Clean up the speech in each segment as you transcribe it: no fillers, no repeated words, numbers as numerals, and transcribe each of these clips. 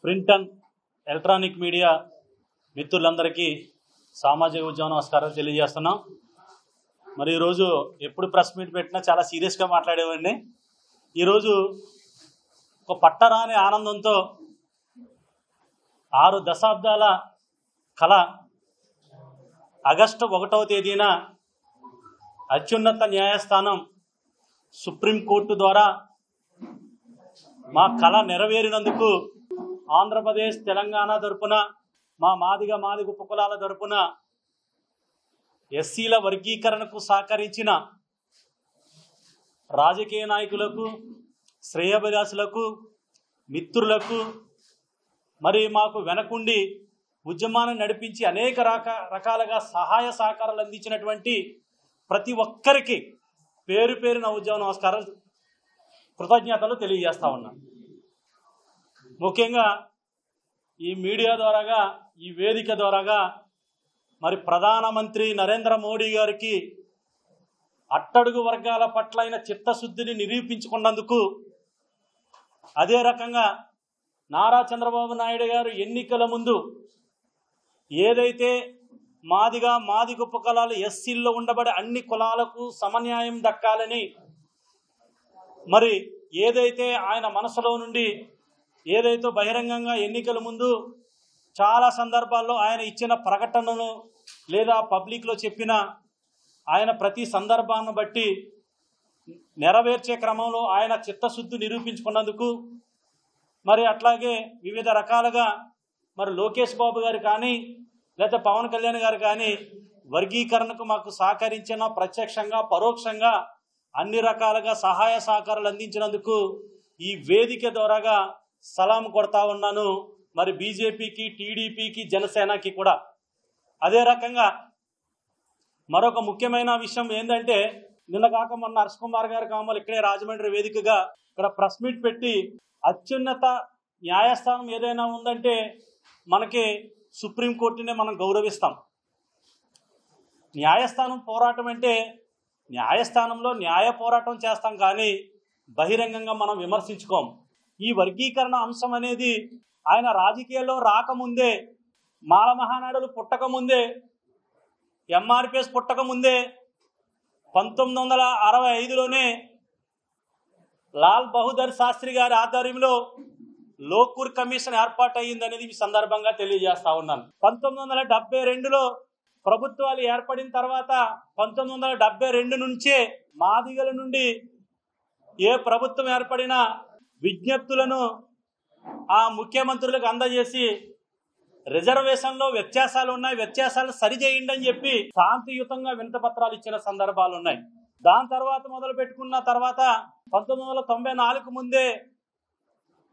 Print and electronic media మిత్రులందరికీ సామాజిక ఉద్యమ నమస్కారాలు తెలియజేస్తున్నాం. మరి ఈరోజు ఎప్పుడు ప్రెస్ మీట్ పెట్టినా చాలా సీరియస్గా మాట్లాడేవాడిని. ఈరోజు ఒక పట్టరాని ఆనందంతో 6 దశాబ్దాల కళ ఆగస్టు 1వ తేదీన అత్యున్నత న్యాయస్థానం సుప్రీంకోర్టు ద్వారా మా కళ నెరవేరినందుకు ఆంధ్రప్రదేశ్ తెలంగాణ తరపున మా మాదిగ ఉపకులాల తరపున ఎస్సీల వర్గీకరణకు సహకరించిన రాజకీయ నాయకులకు, శ్రేయోభిలాషులకు, మిత్రులకు, మరి మాకు వెనకుండి ఉద్యమాన్ని నడిపించి అనేక రకాలుగా సహాయ సహకారాలు అందించినటువంటి ప్రతి ఒక్కరికి పేరు పేరున ఉద్యమ నమస్కారాలు, కృతజ్ఞతలు తెలియజేస్తా ఉన్నాను. ముఖ్యంగా ఈ మీడియా ద్వారాగా, ఈ వేదిక ద్వారాగా మరి ప్రధానమంత్రి నరేంద్ర మోడీ గారికి అట్టడుగు వర్గాల పట్లైన చిత్తశుద్ధిని నిరూపించుకున్నందుకు, అదే రకంగా నారా చంద్రబాబు నాయుడు గారు ఎన్నికల ముందు ఏదైతే మాదిగ ఉపకులాలు ఎస్సీల్లో ఉండబడే అన్ని కులాలకు సమన్యాయం దక్కాలని మరి ఏదైతే ఆయన మనసులో నుండి ఏదైతే బహిరంగంగా ఎన్నికల ముందు చాలా సందర్భాల్లో ఆయన ఇచ్చిన ప్రకటనలు లేదా పబ్లిక్లో చెప్పిన ఆయన ప్రతి సందర్భాన్ని బట్టి నెరవేర్చే క్రమంలో ఆయన చిత్తశుద్ధి నిరూపించుకున్నందుకు, మరి అట్లాగే వివిధ రకాలుగా మరి లోకేష్ బాబు గారు కానీ లేదా పవన్ కళ్యాణ్ గారు కానీ వర్గీకరణకు మాకు సహకరించిన ప్రత్యక్షంగా పరోక్షంగా అన్ని రకాలుగా సహాయ సహకారాలు అందించినందుకు ఈ వేదిక ద్వారాగా సలాం కొడతా ఉన్నాను. మరి బీజేపీకి, టీడీపీకి, జనసేనకి కూడా. అదే రకంగా మరొక ముఖ్యమైన విషయం ఏంటంటే, నిన్న కాక మొన్న హర్ష్ కుమార్ గారు కావాలి ఇక్కడే రాజమండ్రి వేదికగా ఇక్కడ ప్రెస్ మీట్ పెట్టి అత్యున్నత న్యాయస్థానం ఏదైనా ఉందంటే మనకి సుప్రీంకోర్టునే మనం గౌరవిస్తాం. న్యాయస్థానం పోరాటం అంటే న్యాయస్థానంలో న్యాయ పోరాటం చేస్తాం, కానీ బహిరంగంగా మనం విమర్శించుకోం. ఈ వర్గీకరణ అంశం అనేది ఆయన రాజకీయాల్లో రాకముందే, మాల మహానాడులు పుట్టకముందే, ఎంఆర్పిఎస్ పుట్టకముందే 1965లోనే లాల్ బహదూర్ శాస్త్రి గారి ఆధ్వర్యంలో లోకూర్ కమిషన్ ఏర్పాటు అయ్యిందనేది ఈ సందర్భంగా తెలియజేస్తా ఉన్నాను. 1972లో ప్రభుత్వాలు ఏర్పడిన తర్వాత 1972 నుంచే మాదిగల నుండి ఏ ప్రభుత్వం ఏర్పడినా విజ్ఞప్తులను ఆ ముఖ్యమంత్రులకు అందజేసి రిజర్వేషన్లో వ్యత్యాసాలు ఉన్నాయి, వ్యత్యాసాలను సరిచేయండి అని చెప్పి శాంతియుతంగా వినతిపత్రాలు ఇచ్చిన సందర్భాలు ఉన్నాయి. దాని తర్వాత మొదలు పెట్టుకున్న తర్వాత 1994 ముందే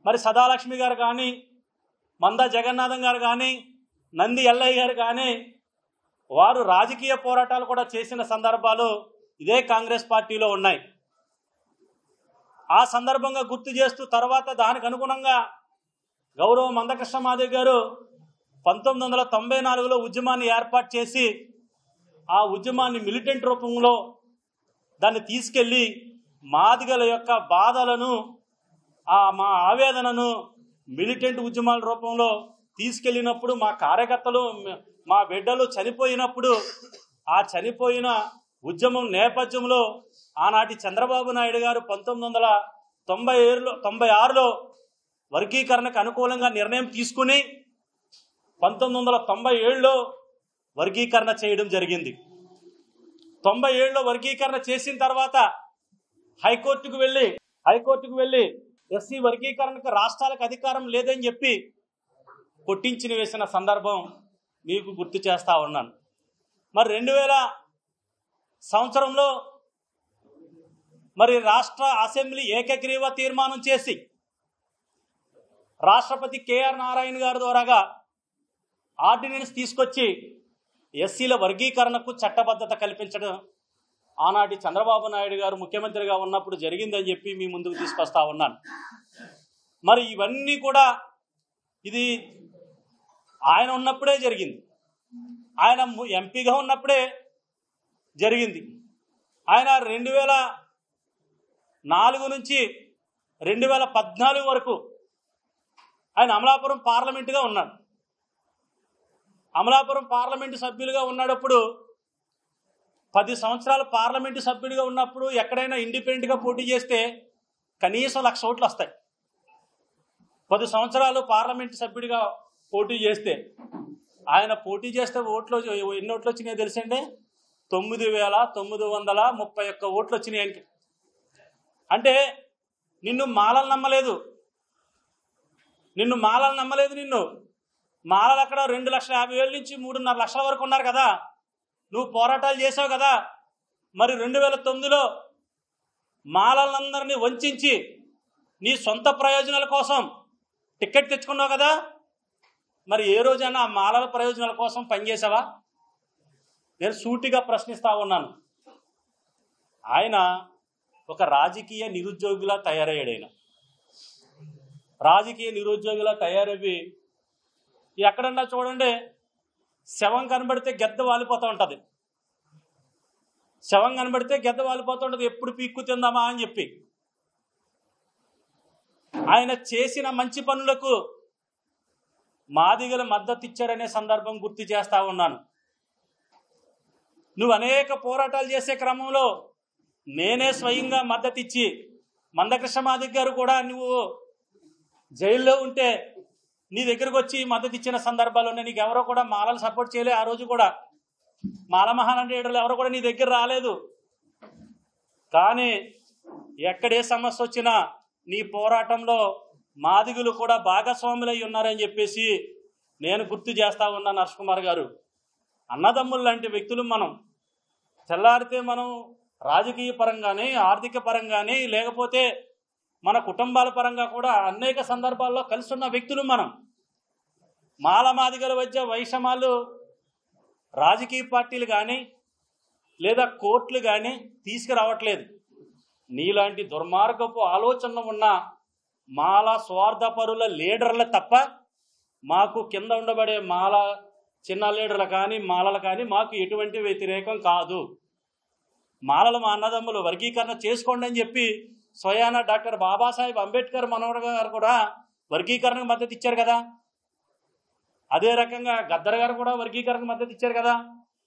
మరి సదాలక్ష్మి గారు కానీ, మందా జగన్నాథం గారు కానీ, నంది ఎల్లయ్య గారు కానీ వారు రాజకీయ పోరాటాలు కూడా చేసిన సందర్భాలు ఇదే కాంగ్రెస్ పార్టీలో ఉన్నాయి. ఆ సందర్భంగా గుర్తు చేస్తూ తర్వాత దానికి అనుగుణంగా గౌరవ మందకృష్ణ మాదిగ గారు 1994లో ఉద్యమాన్ని ఏర్పాటు చేసి ఆ ఉద్యమాన్ని మిలిటెంట్ రూపంలో దాన్ని తీసుకెళ్ళి మాదిగల యొక్క బాధలను, మా ఆవేదనను మిలిటెంట్ ఉద్యమాల రూపంలో తీసుకెళ్ళినప్పుడు మా కార్యకర్తలు, మా బిడ్డలు చనిపోయినప్పుడు ఆ చనిపోయిన ఉద్యమం నేపథ్యంలో ఆనాటి చంద్రబాబు నాయుడు గారు 1996లో వర్గీకరణకు అనుకూలంగా నిర్ణయం తీసుకుని 1997లో వర్గీకరణ చేయడం జరిగింది. 97లో వర్గీకరణ చేసిన తర్వాత హైకోర్టుకు వెళ్ళి ఎస్సీ వర్గీకరణకు రాష్ట్రాలకు అధికారం లేదని చెప్పి కొట్టించిన వేసిన సందర్భం మీకు గుర్తు చేస్తా ఉన్నాను. మరి 2000 సంవత్సరంలో మరి రాష్ట్ర అసెంబ్లీ ఏకగ్రీవ తీర్మానం చేసి రాష్ట్రపతి కేఆర్ నారాయణ గారి ద్వారాగా ఆర్డినెన్స్ తీసుకొచ్చి ఎస్సీల వర్గీకరణకు చట్టబద్ధత కల్పించడం ఆనాటి చంద్రబాబు నాయుడు గారు ముఖ్యమంత్రిగా ఉన్నప్పుడు జరిగిందని చెప్పి మీ ముందుకు తీసుకొస్తా ఉన్నాను. మరి ఇవన్నీ కూడా ఇది ఆయన ఉన్నప్పుడే జరిగింది, ఆయన ఎంపీగా ఉన్నప్పుడే జరిగింది. ఆయన 2004 నుంచి 2014 వరకు ఆయన అమలాపురం పార్లమెంటుగా ఉన్నాడు. అమలాపురం పార్లమెంటు సభ్యులుగా ఉన్నప్పుడు 10 సంవత్సరాలు పార్లమెంటు సభ్యుడిగా ఉన్నప్పుడు ఎక్కడైనా ఇండిపెండెంట్గా పోటీ చేస్తే కనీసం 1,00,000 ఓట్లు వస్తాయి. 10 సంవత్సరాలు పార్లమెంటు సభ్యుడిగా పోటీ చేస్తే ఆయన పోటీ చేస్తే ఎన్ని ఓట్లు వచ్చినాయో తెలుసండి? 9,931 ఓట్లు వచ్చినాయి ఆయనకి. అంటే నిన్ను మాలలు నమ్మలేదు, నిన్ను మాలలు అక్కడ 2,50,000 నుంచి 3.5 లక్షల వరకు ఉన్నారు కదా. నువ్వు పోరాటాలు చేసావు కదా. మరి 2009లో మాలలందరినీ వంచి నీ సొంత ప్రయోజనాల కోసం టికెట్ తెచ్చుకున్నావు కదా. మరి ఏ రోజైనా ఆ మాలల ప్రయోజనాల కోసం పనిచేసావా? నేను సూటిగా ప్రశ్నిస్తా ఉన్నాను. ఆయన ఒక రాజకీయ నిరుద్యోగిలా తయారయ్యాడు. ఆయన రాజకీయ నిరుద్యోగిలా తయారయ్యి ఎక్కడన్నా చూడండి, శవం కనబడితే గెద్ద వాలిపోతూ ఉంటుంది. ఎప్పుడు పీక్కు తిందామా అని చెప్పి ఆయన చేసిన మంచి పనులకు మాదిగలు మద్దతు ఇచ్చారనే సందర్భం గుర్తు చేస్తా ఉన్నాను. నువ్వు అనేక పోరాటాలు చేసే క్రమంలో నేనే స్వయంగా మద్దతు ఇచ్చి, మందకృష్ణ మాదిగ గారు కూడా నువ్వు జైల్లో ఉంటే నీ దగ్గరకు వచ్చి మద్దతు ఇచ్చిన సందర్భాలు ఉన్నాయి. నీకు ఎవరో కూడా మాలలు సపోర్ట్ చేయలే. ఆ రోజు కూడా మాల మహానాడు ఎవరో కూడా నీ దగ్గర రాలేదు. కానీ ఎక్కడే సమస్య వచ్చినా నీ పోరాటంలో మాదిగులు కూడా భాగస్వాములై ఉన్నారని చెప్పేసి నేను గుర్తు చేస్తా ఉన్నాను. హర్ష్ కుమార్ గారు, అన్నదమ్ములు లాంటి వ్యక్తులు మనం. తెల్లారితే మనం రాజకీయ పరంగానే, ఆర్థిక పరంగానే, లేకపోతే మన కుటుంబాల పరంగా కూడా అనేక సందర్భాల్లో కలిసి ఉన్న వ్యక్తులు మనం. మాల మాదిగల మధ్య వైషమ్యాలు రాజకీయ పార్టీలు కానీ లేదా కోర్టులు కానీ తీసుకురావట్లేదు. నీలాంటి దుర్మార్గపు ఆలోచనలు ఉన్న మాల స్వార్థపరుల లీడర్ల తప్ప మాకు కింద ఉండబడే మాల చిన్న లీడర్లు కానీ మాలలు కానీ మాకు ఎటువంటి వ్యతిరేకం కాదు. మాలలు మా అన్నదమ్ములు, వర్గీకరణ చేసుకోండి అని చెప్పి స్వయాన డాక్టర్ బాబాసాహెబ్ అంబేద్కర్ మనవడు గారు కూడా వర్గీకరణకు మద్దతు ఇచ్చారు కదా. అదే రకంగా గద్దర్ గారు కూడా వర్గీకరణకు మద్దతు ఇచ్చారు కదా.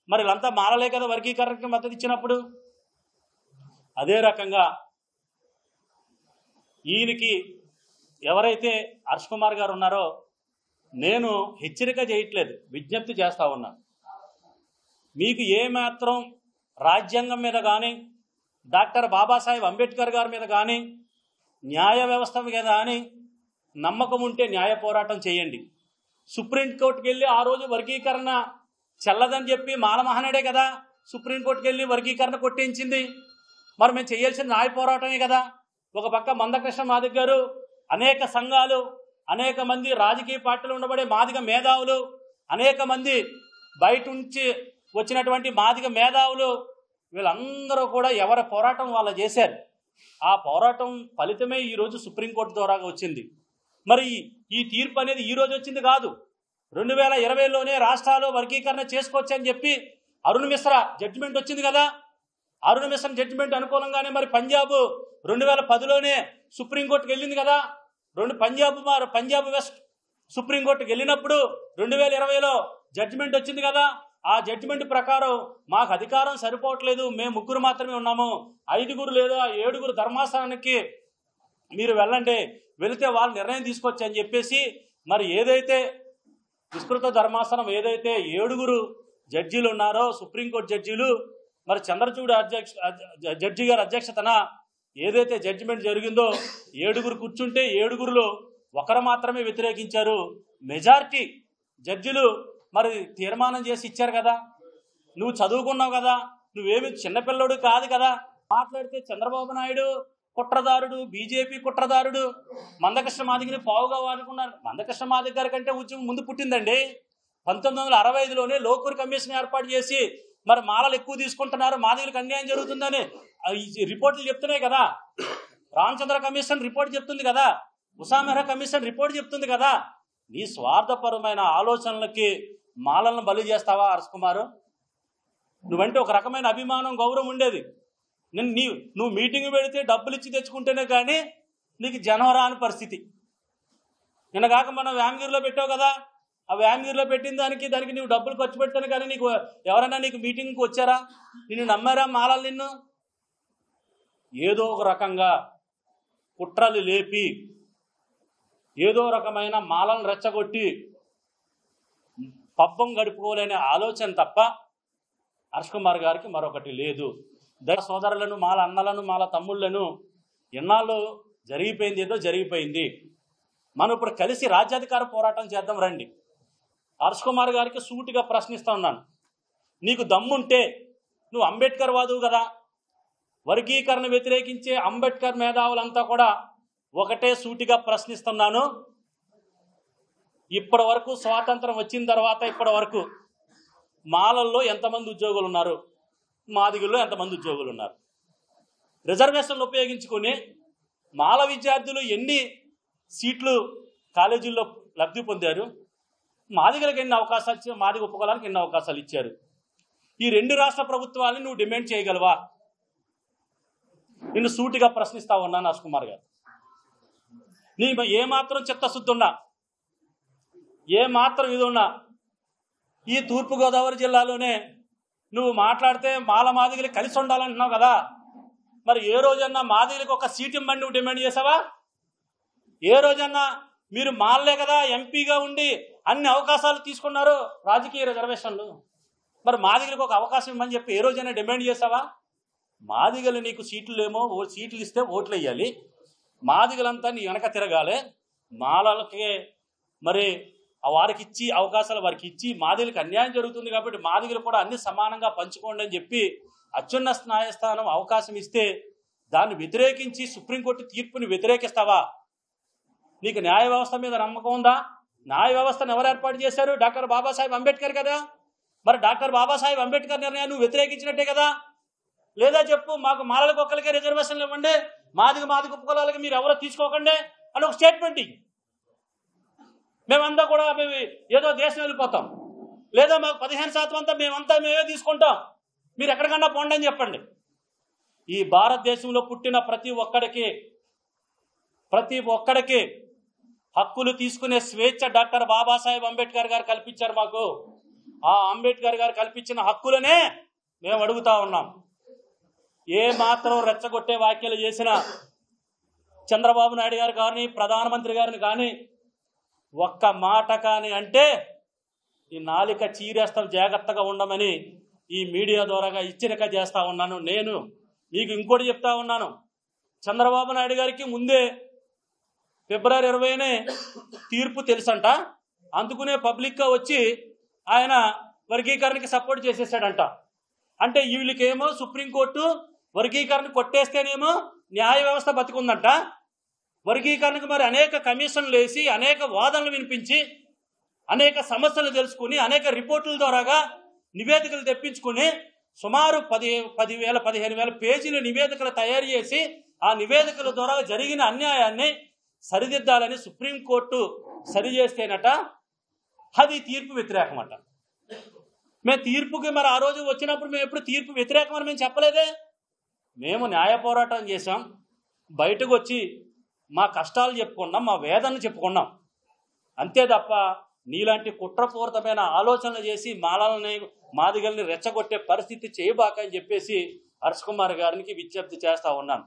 మరి వీళ్ళంతా మాలలే కదా వర్గీకరణకు మద్దతు ఇచ్చినప్పుడు. అదే రకంగా ఈయనకి ఎవరైతే హర్ష్ కుమార్ గారు ఉన్నారో నేను హెచ్చరిక చేయట్లేదు, విజ్ఞప్తి చేస్తా ఉన్నా. మీకు ఏమాత్రం రాజ్యాంగం మీద కానీ, డాక్టర్ బాబాసాహెబ్ అంబేద్కర్ గారి మీద కానీ, న్యాయ వ్యవస్థ మీద కానీ నమ్మకం ఉంటే న్యాయ పోరాటం చేయండి. సుప్రీంకోర్టుకి వెళ్ళి ఆ రోజు వర్గీకరణ చెల్లదని చెప్పి మాల మహానాడే కదా సుప్రీంకోర్టుకి వెళ్ళి వర్గీకరణ కొట్టించింది. మరి మేము చేయాల్సిన న్యాయ పోరాటమే కదా. ఒక పక్క మందకృష్ణ మాదిగ గారు, అనేక సంఘాలు, అనేక మంది రాజకీయ పార్టీలు ఉండబడే మాదిగ మేధావులు, అనేక మంది బయట నుంచి వచ్చినటువంటి మాదిగ మేధావులు, వీళ్ళందరూ కూడా ఎవరి పోరాటం వాళ్ళు చేశారు. ఆ పోరాటం ఫలితమే ఈరోజు సుప్రీంకోర్టు ద్వారా వచ్చింది. మరి ఈ తీర్పు అనేది ఈరోజు వచ్చింది కాదు. 2020లోనే రాష్ట్రాలు వర్గీకరణ చేసుకోవచ్చని చెప్పి అరుణ్ మిశ్రా జడ్జిమెంట్ వచ్చింది కదా. అరుణ్ మిశ్రా జడ్జిమెంట్ అనుకూలంగానే మరి పంజాబ్ 2010లోనే సుప్రీంకోర్టుకి వెళ్ళింది కదా. పంజాబ్ వెస్ట్ సుప్రీంకోర్టుకి వెళ్ళినప్పుడు 2020లో జడ్జిమెంట్ వచ్చింది కదా. ఆ జడ్జిమెంట్ ప్రకారం మాకు అధికారం సరిపోవట్లేదు, మేము 3 మాత్రమే ఉన్నాము, 5 లేదా 7 ధర్మాసనానికి మీరు వెళ్ళండి, వెళితే వాళ్ళు నిర్ణయం తీసుకొచ్చి అని చెప్పేసి మరి ఏదైతే విస్తృత ధర్మాసనం ఏదైతే 7 జడ్జీలు ఉన్నారో సుప్రీంకోర్టు జడ్జీలు, మరి చంద్రచూడ్ జడ్జి గారి అధ్యక్షతన ఏదైతే జడ్జిమెంట్ జరిగిందో 7 కూర్చుంటే 7లో 1 మాత్రమే వ్యతిరేకించారు. మెజారిటీ జడ్జిలు మరి తీర్మానం చేసి ఇచ్చారు కదా. నువ్వు చదువుకున్నావు కదా, నువ్వేమి చిన్నపిల్లడు కాదు కదా. మాట్లాడితే చంద్రబాబు నాయుడు కుట్రదారుడు, బీజేపీ కుట్రదారుడు, మందకృష్ణ మాదిగని పావుగా వాడుకున్నారు. మందకృష్ణ మాదిగ గారి కంటే ఉద్యమం ముందు పుట్టిందండి. 1965లోనే లోకూర్ కమిషన్ ఏర్పాటు చేసి మరి మాలలు ఎక్కువ తీసుకుంటున్నారు, మాదిగలకు అన్యాయం జరుగుతుందని రిపోర్టులు చెప్తున్నాయి కదా. రామచంద్ర కమిషన్ రిపోర్ట్ చెప్తుంది కదా, ఉషా మెహ్రా కమిషన్ రిపోర్ట్ చెప్తుంది కదా. నీ స్వార్థపరమైన ఆలోచనలకి మాలలను బలి చేస్తావా హర్ష్ కుమారు? నువ్వంటే ఒక రకమైన అభిమానం, గౌరవం ఉండేది. నువ్వు మీటింగ్ పెడితే డబ్బులు ఇచ్చి తెచ్చుకుంటేనే కానీ నీకు జనం రాని పరిస్థితి. నిన్న కాక మనం వ్యామగిరిలో పెట్టావు కదా, ఆ వ్యామగిరిలో పెట్టిన దానికి నువ్వు డబ్బులు ఖర్చు పెడతాను కానీ నీకు ఎవరైనా నీకు మీటింగ్కి వచ్చారా? నిన్ను నమ్మారా మాలలు? నిన్ను ఏదో ఒక రకంగా కుట్రలు లేపి ఏదో రకమైన మాలను రెచ్చగొట్టి పబ్బం గడుపుకోలేని ఆలోచన తప్ప హర్ష్ కుమార్ గారికి మరొకటి లేదు. సోదరులను, మాల అన్నలను, మాల తమ్ముళ్లను ఎన్నాళ్ళు జరిగిపోయింది ఏదో జరిగిపోయింది. మనం ఇప్పుడు కలిసి రాజ్యాధికార పోరాటం చేద్దాం రండి. హర్ష్ కుమార్ గారికి సూటిగా ప్రశ్నిస్తా ఉన్నాను, నీకు దమ్ముంటే నువ్వు అంబేద్కర్ వాదువు కదా, వర్గీకరణ వ్యతిరేకించే అంబేద్కర్ మేధావులంతా కూడా ఒకటే సూటిగా ప్రశ్నిస్తున్నాను, ఇప్పటి వరకు స్వాతంత్రం వచ్చిన తర్వాత ఇప్పటి వరకు మాలల్లో ఎంతమంది ఉద్యోగులు ఉన్నారు, మాదిగల్లో ఎంతమంది ఉద్యోగులు ఉన్నారు? రిజర్వేషన్లు ఉపయోగించుకొని మాల విద్యార్థులు ఎన్ని సీట్లు కాలేజీల్లో లబ్ధి పొందారు? మాదిగలకు ఎన్ని అవకాశాలు ఇచ్చారు? మాదిగ ఉపకులానికి ఎన్ని అవకాశాలు ఇచ్చారు? ఈ రెండు రాష్ట్ర ప్రభుత్వాలని నువ్వు డిమాండ్ చేయగలవా? నిన్ను సూటిగా ప్రశ్నిస్తా ఉన్నాను హర్ష్ కుమార్ గారు. నీ ఏమాత్రం చిత్తశుద్ధి ఉన్నా, ఏమాత్రం ఇది ఉన్నా, ఈ తూర్పుగోదావరి జిల్లాలోనే నువ్వు మాట్లాడితే మాల మాదిగలు కలిసి ఉండాలంటున్నావు కదా, మరి ఏ రోజన్నా మాదిగలకు ఒక సీట్ ఇవ్వమని నువ్వు డిమాండ్ చేసావా? ఏ రోజన్నా మీరు మాలలే కదా ఎంపీగా ఉండి అన్ని అవకాశాలు తీసుకున్నారు రాజకీయ రిజర్వేషన్లు, మరి మాదిగలకు ఒక అవకాశం ఇవ్వమని చెప్పి ఏ రోజైనా డిమాండ్ చేసావా? మాదిగలు నీకు సీట్లేమో సీట్లు ఇస్తే ఓట్లు వేయాలి, మాదిగలంతా నీ వెనక తిరగాలి, మాలలకే మరి వారికి ఇచ్చి అవకాశాలు వారికి ఇచ్చి మాదిగలకు అన్యాయం జరుగుతుంది కాబట్టి మాదిగలు కూడా అన్ని సమానంగా పంచుకోండి అని చెప్పి అత్యున్నత న్యాయస్థానం అవకాశం ఇస్తే దాన్ని వ్యతిరేకించి సుప్రీంకోర్టు తీర్పుని వ్యతిరేకిస్తావా? నీకు న్యాయ వ్యవస్థ మీద నమ్మకం ఉందా? న్యాయ వ్యవస్థను ఎవరు ఏర్పాటు చేశారు? డాక్టర్ బాబాసాహెబ్ అంబేద్కర్ కదా. మరి డాక్టర్ బాబాసాహెబ్ అంబేద్కర్ నిర్ణయాన్ని నువ్వు వ్యతిరేకించినట్టే కదా. లేదా చెప్పు, మాకు మాలలకు ఒక్కరికే రిజర్వేషన్లు ఇవ్వండి, మాదిగ ఉపకులాలకి మీరు ఎవరో తీసుకోకండి అని ఒక స్టేట్మెంట్ ఇవ్వు. మేమంతా కూడా ఏదో దేశం వెళ్ళిపోతాం, లేదా మాకు 15% అంతా మేమే తీసుకుంటాం, మీరు ఎక్కడికన్నా పోండి అని చెప్పండి. ఈ భారతదేశంలో పుట్టిన ప్రతి ఒక్కడికి హక్కులు తీసుకునే స్వేచ్ఛ డాక్టర్ బాబాసాహెబ్ అంబేద్కర్ గారు కల్పించారు మాకు. ఆ అంబేద్కర్ గారు కల్పించిన హక్కులనే మేము అడుగుతా ఉన్నాం. ఏ మాత్రం రెచ్చగొట్టే వ్యాఖ్యలు చేసినా చంద్రబాబు నాయుడు గారు కానీ ప్రధానమంత్రి గారిని కానీ ఒక్క మాట కానీ అంటే ఈ నాలిక చీరేస్తాం, జాగ్రత్తగా ఉండమని ఈ మీడియా ద్వారాగా హెచ్చరిక చేస్తా ఉన్నాను. నేను మీకు ఇంకోటి చెప్తా ఉన్నాను, చంద్రబాబు నాయుడు గారికి ముందే ఫిబ్రవరి 20నే తీర్పు తెలుసంట, అందుకునే పబ్లిక్గా వచ్చి ఆయన వర్గీకరణకి సపోర్ట్ చేసేసాడంట. అంటే వీళ్ళకేమో సుప్రీంకోర్టు వర్గీకరణ కొట్టేస్తేనేమో న్యాయ వ్యవస్థ బతికుందంట, వర్గీకరణకు మరి అనేక కమిషన్లు వేసి అనేక వాదనలు వినిపించి అనేక సమస్యలు తెలుసుకుని అనేక రిపోర్టుల ద్వారాగా నివేదికలు తెప్పించుకుని సుమారు 15,000 పేజీల నివేదికలు తయారు చేసి ఆ నివేదికల ద్వారా జరిగిన అన్యాయాన్ని సరిదిద్దాలని సుప్రీంకోర్టు సరిచేస్తేనట అది తీర్పు వ్యతిరేకమట. మేము తీర్పుకి మరి ఆ రోజు వచ్చినప్పుడు మేము ఎప్పుడు తీర్పు వ్యతిరేకమని మేము చెప్పలేదే. మేము న్యాయ పోరాటం చేసాం, బయటకు వచ్చి మా కష్టాలు చెప్పుకున్నాం, మా వేదనను చెప్పుకున్నాం, అంతే తప్ప నీలాంటి కుట్రపూరితమైన ఆలోచనలు చేసి మాదిగల్ని రెచ్చగొట్టే పరిస్థితి చేయబాక అని చెప్పేసి హర్ష్ కుమార్ గారికి విజ్ఞప్తి చేస్తా ఉన్నాను.